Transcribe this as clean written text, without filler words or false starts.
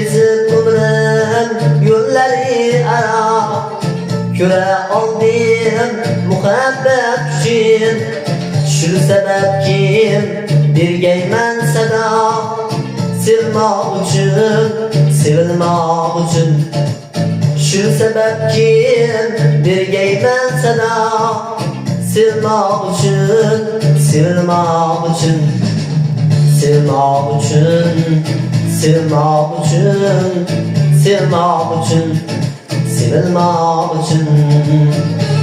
Kezib umrim yo'llari aro, ko'ra oldim muhabbat uchun. Shu sababkim bergayman sado, sevmoq uchun, sevilmoq uchun. Shu sababkim bergayman sado, sevmoq uchun, sevilmoq uchun. Sevmoq uchun, sevmoq uchun, sevmoq uchun, sevilmoq uchun.